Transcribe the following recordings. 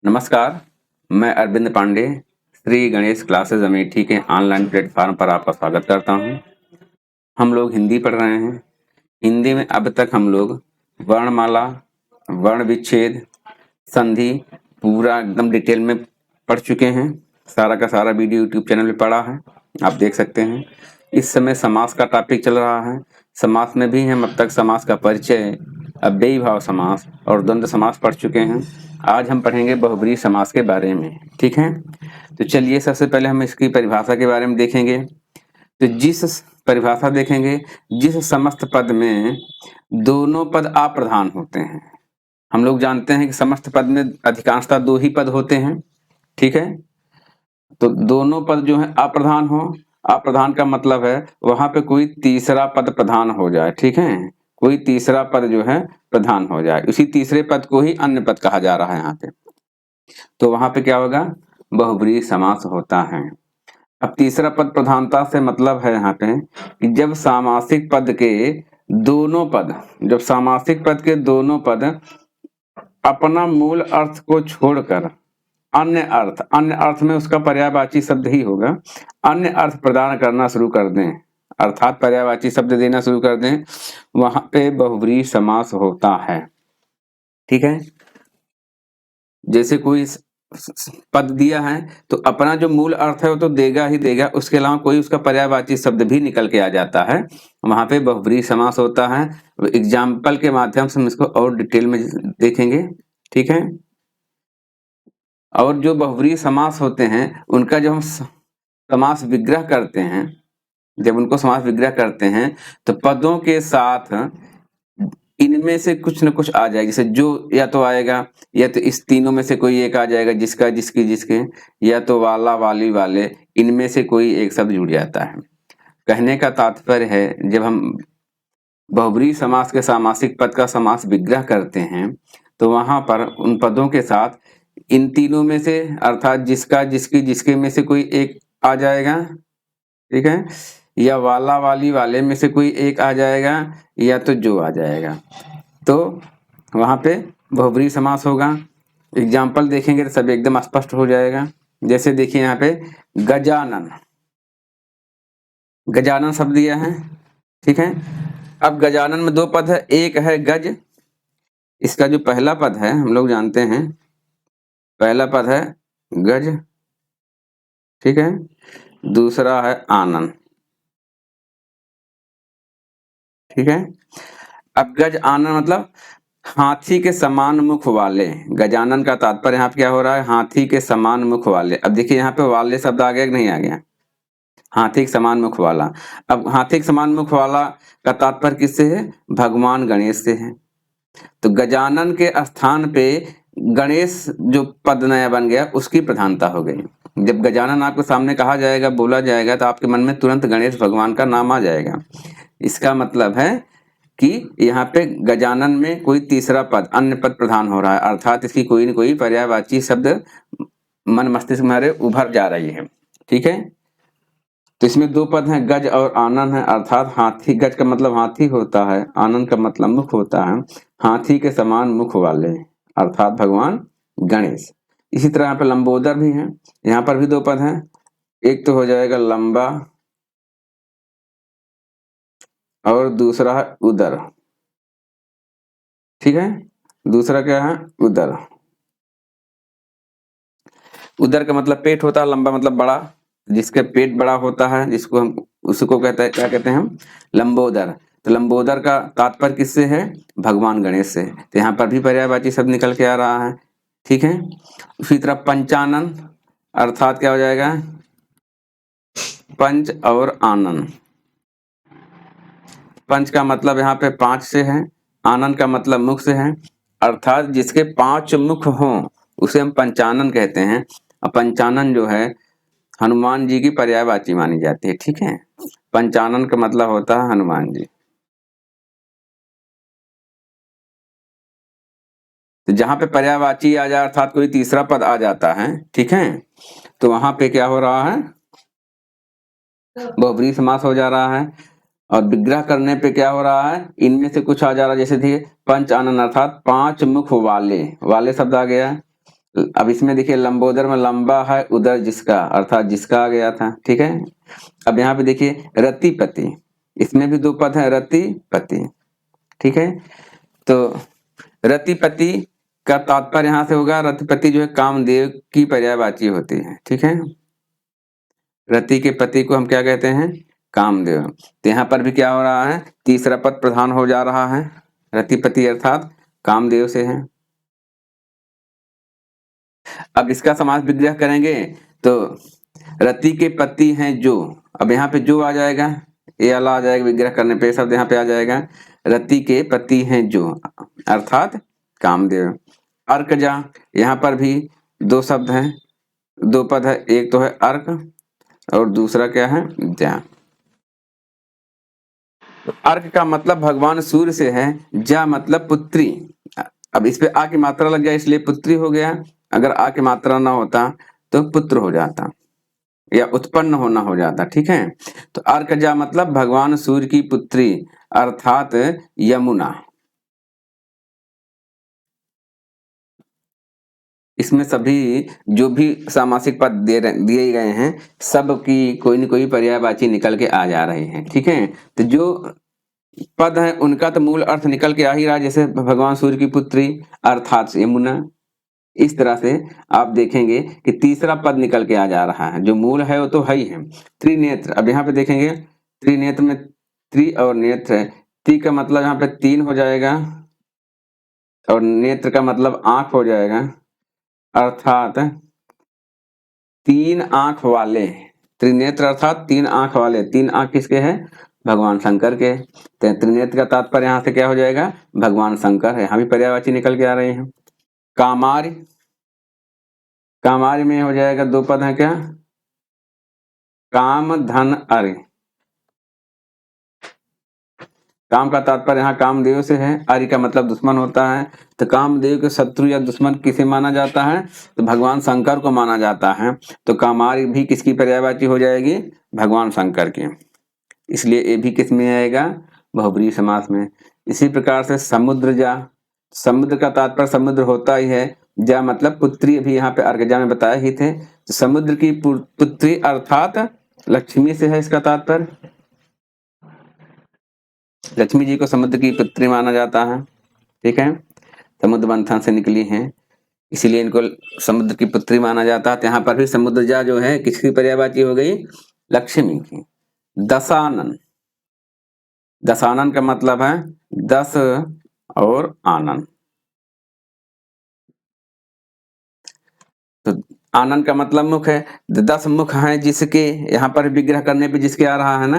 नमस्कार, मैं अरविंद पांडे श्री गणेश क्लासेस अमेठी के ऑनलाइन प्लेटफॉर्म पर आपका स्वागत करता हूं। हम लोग हिंदी पढ़ रहे हैं। हिंदी में अब तक हम लोग वर्णमाला, वर्ण विच्छेद, संधि पूरा एकदम डिटेल में पढ़ चुके हैं। सारा का सारा वीडियो यूट्यूब चैनल पे पड़ा है, आप देख सकते हैं। इस समय समास का टॉपिक चल रहा है। समास में भी हम अब तक समास का परिचय, अव्ययी भाव समास और द्वंद्व समास पढ़ चुके हैं। आज हम पढ़ेंगे बहुब्रीहि समास के बारे में, ठीक है। तो चलिए सबसे पहले हम इसकी परिभाषा के बारे में देखेंगे। तो जिस परिभाषा देखेंगे, जिस समस्त पद में दोनों पद अप्रधान होते हैं। हम लोग जानते हैं कि समस्त पद में अधिकांशतः दो ही पद होते हैं, ठीक है। तो दोनों पद जो है अप्रधान हो, अप्रधान का मतलब है वहां पे कोई तीसरा पद प्रधान हो जाए, ठीक है। कोई तीसरा पद जो है प्रधान हो जाए, उसी तीसरे पद को ही अन्य पद कहा जा रहा है यहाँ पे। तो वहां पे क्या होगा, बहुब्रीहि समास होता है। अब तीसरा पद प्रधानता से मतलब है यहाँ पे कि जब सामासिक पद के दोनों पद, जब सामासिक पद के दोनों पद अपना मूल अर्थ को छोड़कर अन्य अर्थ में उसका पर्यायवाची शब्द ही होगा, अन्य अर्थ प्रदान करना शुरू कर दें, अर्थात पर्यायवाची शब्द देना शुरू कर दें, वहां पे बहुब्रीहि समास होता है, ठीक है। जैसे कोई पद दिया है तो अपना जो मूल अर्थ है वो तो देगा ही देगा, उसके अलावा कोई उसका पर्यायवाची शब्द भी निकल के आ जाता है, वहां पे बहुब्रीहि समास होता है। एग्जाम्पल के माध्यम से हम इसको और डिटेल में देखेंगे, ठीक है। और जो बहुब्रीहि समास होते हैं उनका जब हम समास विग्रह करते हैं, जब उनको समास विग्रह करते हैं तो पदों के साथ इनमें से कुछ न कुछ आ जाएगा। जैसे जो या तो आएगा, या तो इस तीनों में से कोई एक आ जाएगा, जिसका जिसकी जिसके, या तो वाला वाली वाले, इनमें से कोई एक शब्द जुड़ जाता है। कहने का तात्पर्य है जब हम बहुब्रीहि समास के सामासिक पद का समास विग्रह करते हैं तो वहां पर उन पदों के साथ इन तीनों में से अर्थात जिसका जिसकी जिसके में से कोई एक आ जाएगा, ठीक है, या वाला वाली वाले में से कोई एक आ जाएगा, या तो जो आ जाएगा, तो वहां पे बहुब्रीहि समास होगा। एग्जाम्पल देखेंगे तो सब एकदम स्पष्ट हो जाएगा। जैसे देखिए यहाँ पे गजानन, गजानन शब्द दिया है, ठीक है। अब गजानन में दो पद है, एक है गज, इसका जो पहला पद है हम लोग जानते हैं, पहला पद है गज, ठीक है। दूसरा है आनन, ठीक है। अब गज आनन मतलब हाथी के समान मुख वाले। गजानन का तात्पर्य यहाँ पे क्या हो रहा है, हाथी के समान मुख वाले। अब देखिए यहाँ पे वाले शब्द आ गया कि नहीं आ गया, हाथी के समान मुख वाला। अब हाथी के समान मुख वाला का तात्पर्य किससे है, भगवान गणेश से है। तो गजानन के स्थान पे गणेश जो पद नया बन गया उसकी प्रधानता हो गई। जब गजानन आपके सामने कहा जाएगा, बोला जाएगा, तो आपके मन में तुरंत गणेश भगवान का नाम आ जाएगा। इसका मतलब है कि यहाँ पे गजानन में कोई तीसरा पद, अन्य पद प्रधान हो रहा है, अर्थात इसकी कोई न कोई पर्यायवाची शब्द मन मस्तिष्क में उभर जा रही है, ठीक है। तो इसमें दो पद हैं, गज और आनन है, अर्थात हाथी, गज का मतलब हाथी होता है, आनन का मतलब मुख होता है, हाथी के समान मुख वाले, अर्थात भगवान गणेश। इसी तरह यहाँ पे लंबोदर भी है, यहाँ पर भी दो पद हैं, एक तो हो जाएगा लंबा और दूसरा है उदर, ठीक है। दूसरा क्या है, उदर। उदर का मतलब पेट होता है, लंबा मतलब बड़ा, जिसके पेट बड़ा होता है, जिसको हम उसको कहते हैं, क्या कहते हैं हम, लंबोदर। तो लंबोदर का तात्पर्य किससे है, भगवान गणेश से। तो यहाँ पर भी पर्यायवाची शब्द निकल के आ रहा है, ठीक है। उसी तरह पंचानन अर्थात क्या हो जाएगा, पंच और आनन। पंच का मतलब यहाँ पे पांच से है, आनन का मतलब मुख से है, अर्थात जिसके पांच मुख हों उसे हम पंचानन कहते हैं। और पंचानन जो है हनुमान जी की पर्यायवाची मानी जाती है, ठीक है। पंचानन का मतलब होता है हनुमान जी। तो जहां पे पर्यायवाची आ जाए अर्थात कोई तीसरा पद आ जाता है, ठीक है, तो वहां पे क्या हो रहा है, बहुब्रीहि समास हो जा रहा है। और विग्रह करने पे क्या हो रहा है, इनमें से कुछ आ जा रहा है। जैसे देखिए पंच आनन अर्थात पांच मुख वाले, वाले शब्द आ गया। अब इसमें देखिए लंबोदर में लंबा है उदर जिसका, अर्थात जिसका आ गया था, ठीक है। अब यहाँ पे देखिए रतिपति, इसमें भी दो पद है रतिपति, ठीक है। तो रतिपति का तात्पर्य यहां से होगा, रतिपति जो है कामदेव की पर्यायवाची होती है, ठीक है। रति के पति को हम क्या कहते हैं, कामदेव। तो यहाँ पर भी क्या हो रहा है, तीसरा पद प्रधान हो जा रहा है, रतिपति अर्थात कामदेव से है। अब इसका समास विग्रह करेंगे तो रति के पति हैं जो, अब यहाँ पे जो आ जाएगा, ये अला आ जाएगा, विग्रह करने पे शब्द यहाँ पे आ जाएगा, रति के पति हैं जो अर्थात कामदेव। अर्कजा, यहाँ पर भी दो शब्द हैं, दो पद है, एक तो है अर्क और दूसरा क्या है जा। तो अर्क का मतलब भगवान सूर्य से है, जा मतलब पुत्री। अब इस पे आ की मात्रा लग गया इसलिए पुत्री हो गया, अगर आ की मात्रा ना होता तो पुत्र हो जाता या उत्पन्न होना हो जाता, ठीक है। तो अर्कजा मतलब भगवान सूर्य की पुत्री अर्थात यमुना। इसमें सभी जो भी सामासिक पद दिए गए हैं सब की कोई न कोई पर्यायवाची निकल के आ जा रहे हैं, ठीक है। तो जो पद है उनका तो मूल अर्थ निकल के आ ही रहा है, जैसे भगवान सूर्य की पुत्री अर्थात यमुना। इस तरह से आप देखेंगे कि तीसरा पद निकल के आ जा रहा है, जो मूल है वो तो है ही है। त्रिनेत्र, अब यहाँ पे देखेंगे त्रिनेत्र में त्रि और नेत्र है, त्रि का मतलब यहाँ पे तीन हो जाएगा और नेत्र का मतलब आंख हो जाएगा, अर्थात तीन आंख वाले। त्रिनेत्र अर्थात तीन आंख वाले, तीन आंख किसके हैं, भगवान शंकर के। तो त्रिनेत्र का तात्पर्य यहाँ से क्या हो जाएगा, भगवान शंकर है, यहाँ भी पर्यायवाची निकल के आ रहे हैं। कामार्य, कामार्य में हो जाएगा दो पद है क्या, काम धन अर्य। काम का तात्पर्य यहाँ कामदेव से है, अर्य का मतलब दुश्मन होता है। तो कामदेव के शत्रु या दुश्मन किसे माना जाता है, तो भगवान शंकर को माना जाता है। तो कामार्य भी किसकी पर्यायवाची हो जाएगी, भगवान शंकर की, इसलिए ये भी किस में आएगा, बहुब्रीहि समास में। इसी प्रकार से समुद्र जा, समुद्र का तात्पर्य समुद्र होता ही है, जा मतलब पुत्री, अभी यहाँ पे अर्कजा में बताए ही थे। तो समुद्र की पुत्री अर्थात लक्ष्मी से है इसका तात्पर्य, लक्ष्मी जी को समुद्र की पुत्री माना जाता है, ठीक है। समुद्र मंथन से निकली हैं इसीलिए इनको समुद्र की पुत्री माना जाता है। तो यहाँ पर भी समुद्र जा जो है किसकी पर्यायवाची हो गई, लक्ष्मी की। दशानन, दशानन का मतलब है दस और आनन। तो आनन का मतलब मुख है, 10 मुख हैं जिसके, यहाँ पर विग्रह करने पे जिसके आ रहा है ना,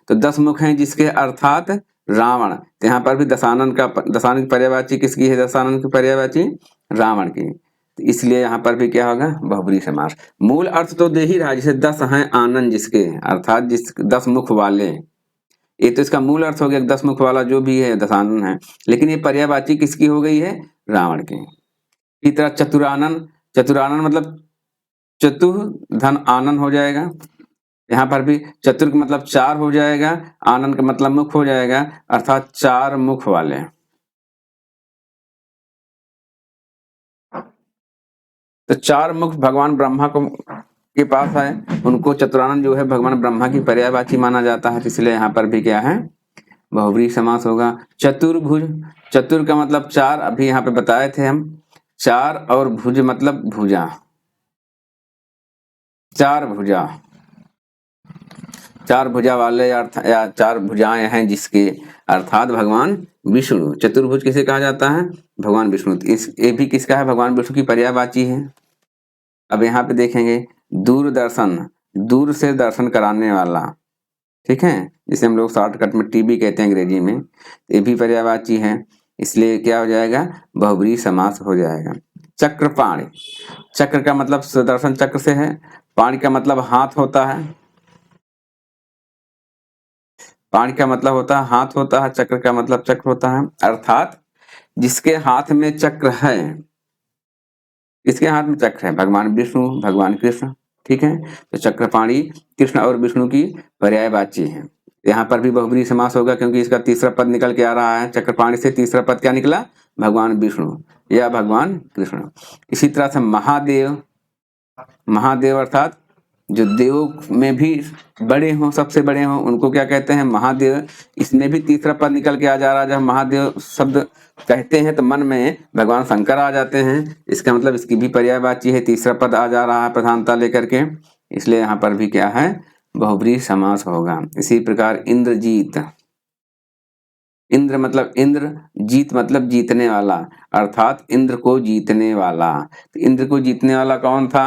तो 10 मुख हैं जिसके अर्थात रावण। तो यहाँ पर भी दशानन का, दशानन की पर्यायवाची किसकी है, दशानन की पर्यायवाची रावण की। तो इसलिए यहाँ पर भी क्या होगा, बहुब्रीहि समास। मूल अर्थ तो दे ही रहा है, जैसे 10 हैं आनन जिसके, अर्थात जिस 10 मुख वाले, ये तो इसका मूल अर्थ हो गया 10 मुख वाला जो भी है दशानन है, लेकिन ये पर्यायवाची किसकी हो गई है, रावण की। इसी तरह चतुरानन, चतुरानन मतलब चतुर धन आनन हो जाएगा, यहाँ पर भी चतुर का मतलब चार हो जाएगा, आनन का मतलब मुख हो जाएगा, अर्थात चार मुख वाले। तो चार मुख भगवान ब्रह्मा को के पास है, उनको चतुरानन जो है भगवान ब्रह्मा की पर्यायवाची माना जाता है, इसलिए यहाँ पर भी क्या है, बहुब्रीहि समास होगा। चतुर्भुज, चतुर का मतलब चार, अभी यहाँ पे बताए थे हम, चार और भुज मतलब भुजा, चार भुजा, चार भुजा वाले अर्थ या चार भुजाएं हैं जिसके, अर्थात भगवान विष्णु। चतुर्भुज किसे कहा जाता है, भगवान विष्णु। इस ये भी किसका है, भगवान विष्णु की पर्यायवाची है। अब यहाँ पे देखेंगे दूरदर्शन, दूर से दर्शन कराने वाला, ठीक है, जिसे हम लोग शॉर्टकट में टीबी कहते हैं अंग्रेजी में, ये भी पर्यायवाची है, इसलिए क्या हो जाएगा, बहुब्रीहि समास हो जाएगा। चक्रपाणि, चक्र का मतलब सुदर्शन चक्र से है, पाणि का मतलब हाथ होता है, पाणि का मतलब होता है हाथ होता है, चक्र का मतलब चक्र होता है, अर्थात जिसके हाथ में चक्र है, इसके हाथ में चक्र है, भगवान विष्णु भगवान कृष्ण, ठीक है। तो चक्रपाणि कृष्ण और विष्णु की पर्यायवाची है। यहाँ पर भी बहुब्रीहि समास होगा क्योंकि इसका तीसरा पद निकल के आ रहा है। चक्रपाणी से तीसरा पद क्या निकला? भगवान विष्णु या भगवान कृष्ण। इसी तरह से महादेव, महादेव अर्थात जो देव में भी बड़े हों, सबसे बड़े हों, उनको क्या कहते हैं? महादेव। इसमें भी तीसरा पद निकल के आ जा रहा है। जब महादेव शब्द कहते हैं तो मन में भगवान शंकर आ जाते हैं, इसका मतलब इसकी भी पर्यायवाची है, तीसरा पद आ जा रहा है प्रधानता लेकर के, इसलिए यहाँ पर भी क्या है? बहुब्रीहि समास होगा। इसी प्रकार इंद्रजीत, इंद्र मतलब इंद्र, जीत मतलब जीतने वाला, अर्थात इंद्र को जीतने वाला। तो इंद्र को जीतने वाला कौन था?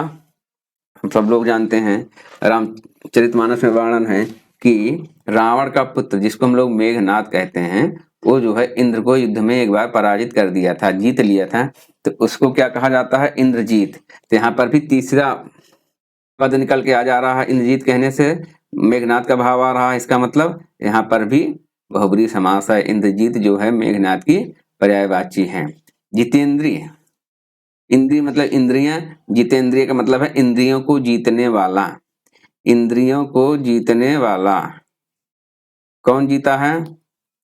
हम सब लोग जानते हैं, रामचरितमानस में वर्णन है कि रावण का पुत्र, जिसको हम लोग मेघनाद कहते हैं, वो जो है इंद्र को युद्ध में एक बार पराजित कर दिया था, जीत लिया था, तो उसको क्या कहा जाता है? इंद्रजीत। तो यहाँ पर भी तीसरा पद निकल के आ जा रहा है, इंद्रजीत कहने से मेघनाद का भाव आ रहा है। इसका मतलब यहाँ पर भी बहुब्रीहि समास है। इंद्रजीत जो है मेघनाद की पर्यायवाची है। जितेंद्रिय, इंद्रिय मतलब इंद्रियां, जितेंद्रिय का मतलब है इंद्रियों को जीतने वाला। इंद्रियों को जीतने वाला कौन जीता है?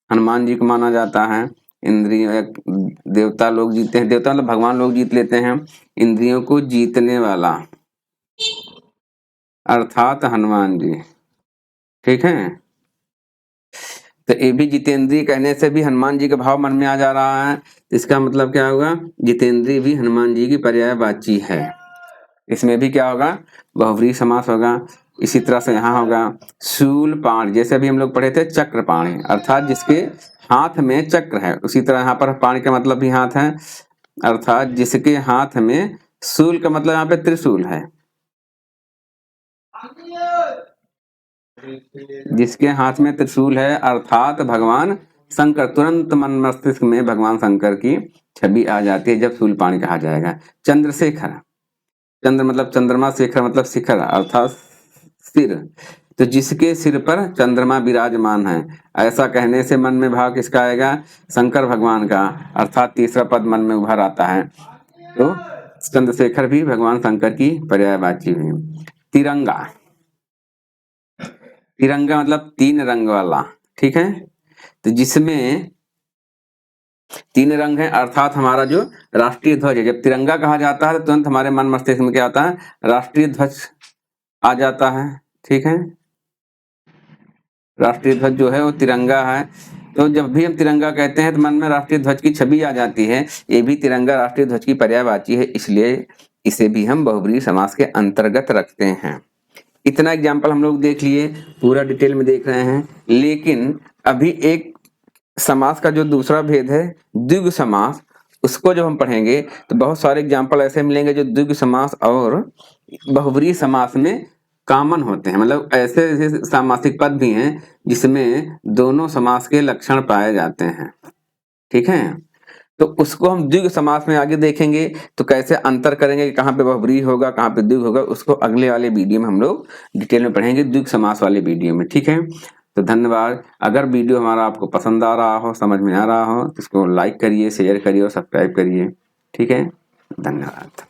हनुमान जी को माना जाता है। इंद्रिय देवता लोग जीते हैं, देवता मतलब भगवान लोग जीत लेते हैं। इंद्रियों को जीतने वाला अर्थात हनुमान जी, ठीक है। तो ये भी जितेंद्रिय कहने से भी हनुमान जी का भाव मन में आ जा रहा है। इसका मतलब क्या होगा? जितेंद्रिय भी हनुमान जी की पर्यायवाची है। इसमें भी क्या होगा? बहुब्रीहि समास होगा। इसी तरह से यहाँ होगा शूलपाणी, जैसे अभी हम लोग पढ़े थे चक्रपाणी, अर्थात जिसके हाथ में चक्र है। उसी तरह यहाँ पर पाणी का मतलब भी हाथ है, अर्थात जिसके हाथ में, शूल का मतलब यहाँ पे त्रिशूल है, जिसके हाथ में त्रिशूल है, अर्थात भगवान शंकर। तुरंत मन मस्तिष्क में भगवान शंकर की छवि आ जाती है जब शूलपाणी कहा जाएगा। चंद्रशेखर, चंद्र मतलब चंद्रमा, शेखर मतलब शिखर, अर्थात सिर। तो जिसके सिर पर चंद्रमा विराजमान है, ऐसा कहने से मन में भाव किसका आएगा? शंकर भगवान का, अर्थात तीसरा पद मन में उभर आता है। तो चंद्रशेखर भी भगवान शंकर की पर्यायवाची है। तिरंगा, तिरंगा मतलब तीन रंग वाला, ठीक है। तो जिसमें तीन रंग हैं, अर्थात हमारा जो राष्ट्रीय ध्वज है, जब तिरंगा कहा जाता है तो तुरंत हमारे मन मस्तिष्क में क्या आता है? राष्ट्रीय ध्वज आ जाता है, ठीक है। राष्ट्रीय ध्वज जो है वो तिरंगा है। तो जब भी हम तिरंगा कहते हैं तो मन में राष्ट्रीय ध्वज की छवि आ जाती है। ये भी तिरंगा राष्ट्रीय ध्वज की पर्यायवाची है, इसलिए इसे भी हम बहुब्रीहि समास के अंतर्गत रखते हैं। इतना एग्जाम्पल हम लोग देख लिए, पूरा डिटेल में देख रहे हैं। लेकिन अभी एक समास का जो दूसरा भेद है, द्विगु समास, उसको जब हम पढ़ेंगे तो बहुत सारे एग्जाम्पल ऐसे मिलेंगे जो द्विगु समास और बहुब्रीहि समास में कॉमन होते हैं। मतलब ऐसे ऐसे सामासिक पद भी हैं जिसमें दोनों समास के लक्षण पाए जाते हैं, ठीक है। तो उसको हम द्विगु समास में आगे देखेंगे, तो कैसे अंतर करेंगे, कहाँ पे बहुब्रीहि होगा, कहाँ पे द्विगु होगा, उसको अगले वाले वीडियो में हम लोग डिटेल में पढ़ेंगे, द्विगु समास वाले वीडियो में, ठीक है। तो धन्यवाद। अगर वीडियो हमारा आपको पसंद आ रहा हो, समझ में आ रहा हो, तो इसको लाइक करिए, शेयर करिए और सब्सक्राइब करिए, ठीक है। धन्यवाद।